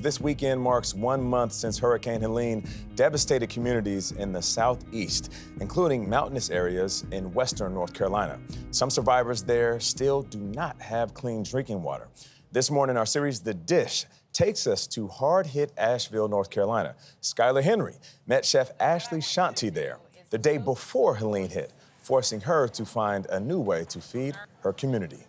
This weekend marks 1 month since Hurricane Helene devastated communities in the southeast, including mountainous areas in western North Carolina. Some survivors there still do not have clean drinking water. This morning, our series, The Dish, takes us to hard-hit Asheville, North Carolina. Skylar Henry met Chef Ashleigh Shanti there the day before Helene hit, forcing her to find a new way to feed her community.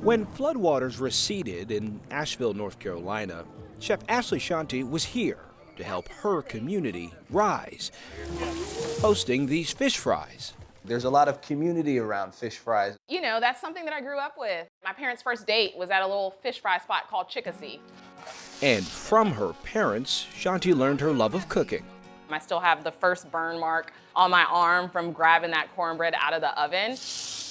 When floodwaters receded in Asheville, North Carolina, Chef Ashleigh Shanti was here to help her community rise, hosting these fish fries. There's a lot of community around fish fries. You know, that's something that I grew up with. My parents' first date was at a little fish fry spot called Chickasee. And from her parents, Shanti learned her love of cooking. I still have the first burn mark on my arm from grabbing that cornbread out of the oven.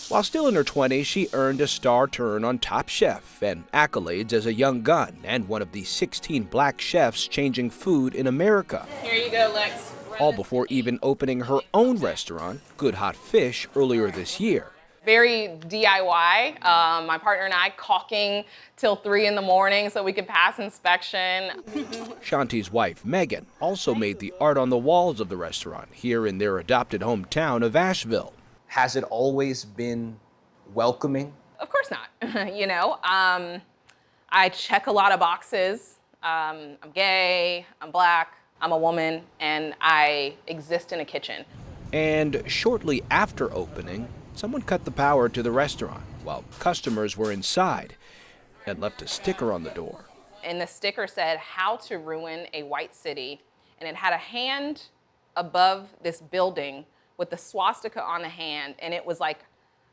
While still in her 20s, she earned a star turn on Top Chef and accolades as a young gun and one of the 16 black chefs changing food in America. Here you go, Lex. All before even opening her own restaurant, Good Hot Fish, earlier this year. Very DIY. My partner and I caulking till 3 in the morning so we could pass inspection. Shanti's wife, Megan, also made the art on the walls of the restaurant here in their adopted hometown of Asheville. Has it always been welcoming? Of course not. You know, I check a lot of boxes. I'm gay, I'm black, I'm a woman, and I exist in a kitchen. And shortly after opening, someone cut the power to the restaurant while customers were inside and left a sticker on the door. And the sticker said, "How to ruin a white city." And it had a hand above this building with the swastika on the hand, and it was like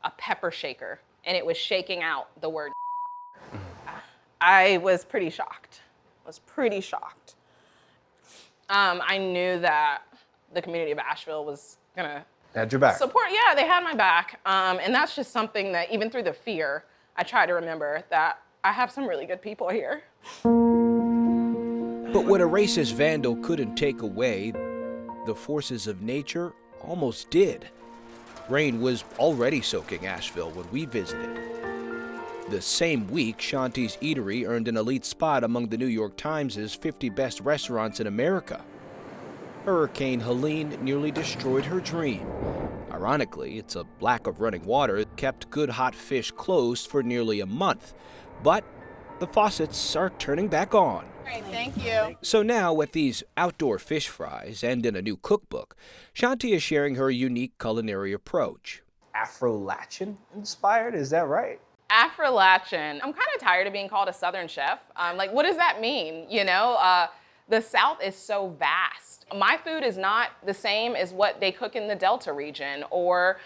a pepper shaker, and it was shaking out the word. I was pretty shocked. I knew that the community of Asheville was gonna Had your back. support. Yeah, they had my back. And that's just something that even through the fear, I try to remember that I have some really good people here. But what a racist vandal couldn't take away, the forces of nature almost did. Rain was already soaking Asheville when we visited. The same week, Shanti's eatery earned an elite spot among the New York Times' 50 best restaurants in America. Hurricane Helene nearly destroyed her dream. Ironically, it's a lack of running water that kept Good Hot Fish closed for nearly a month. But the faucets are turning back on. Great, thank you. So now, with these outdoor fish fries and in a new cookbook, Shanti is sharing her unique culinary approach. Afro-Latin inspired, is that right? Afro-Latin. I'm kind of tired of being called a Southern chef. Like, what does that mean? You know, the South is so vast. My food is not the same as what they cook in the Delta region, or,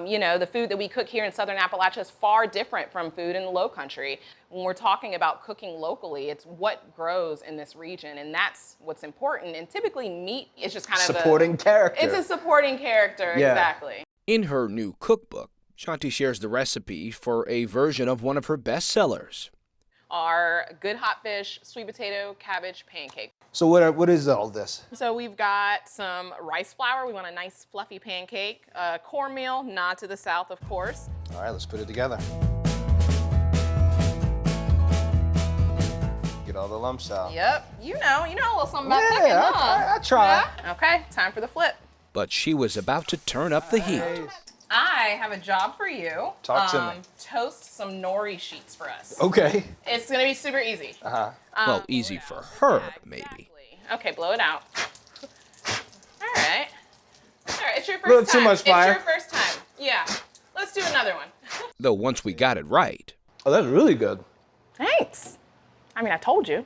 you know, the food that we cook here in Southern Appalachia is far different from food in the Low Country. When we're talking about cooking locally, it's what grows in this region, and that's what's important. And typically meat is just kind of supporting character. It's a supporting character, Yeah. Exactly. In her new cookbook, Shanti shares the recipe for a version of one of her best sellers. Our Good Hot Fish sweet potato cabbage pancake. So what is all this? So we've got some rice flour. We want a nice fluffy pancake. Cornmeal, nod to the South, of course. All right, let's put it together. Get all the lumps out. Yep, you know a little something about cooking, Yeah, huh? I try. Yeah? Okay, time for the flip. But she was about to turn up the heat. I have a job for you. Talk to me. Toast some nori sheets for us. Okay. It's gonna be super easy. Well, easy for her, maybe. Exactly. Okay, blow it out. All right, it's your first Little time. too much fire. It's your first time. Yeah, let's do another one. Though once we got it right. Oh, that's really good. Thanks. I mean, I told you.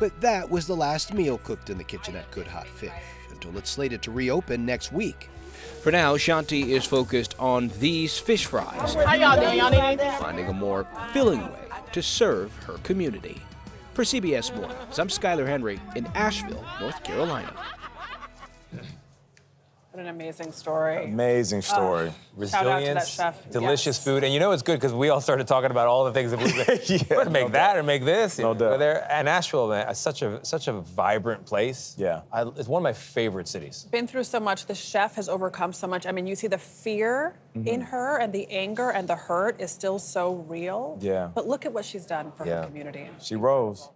But that was the last meal cooked in the kitchen at Good Hot Fish, until it's slated to reopen next week. For now, Shanti is focused on these fish fries, How y'all doing? Y'all need anything? finding a more filling way to serve her community. For CBS Mornings, I'm Skylar Henry in Asheville, North Carolina. What an amazing story. Amazing story. Shout out to that Resilience, chef. delicious Yes. food. And you know it's good because we all started talking about all the things that we Yeah, make no that doubt. or make this. No doubt. But and Asheville, man, is such a vibrant place. Yeah. It's one of my favorite cities. Been through so much. The chef has overcome so much. I mean, you see the fear in her, and the anger and the hurt is still so real. Yeah. But look at what she's done for Yeah. her community. She rose.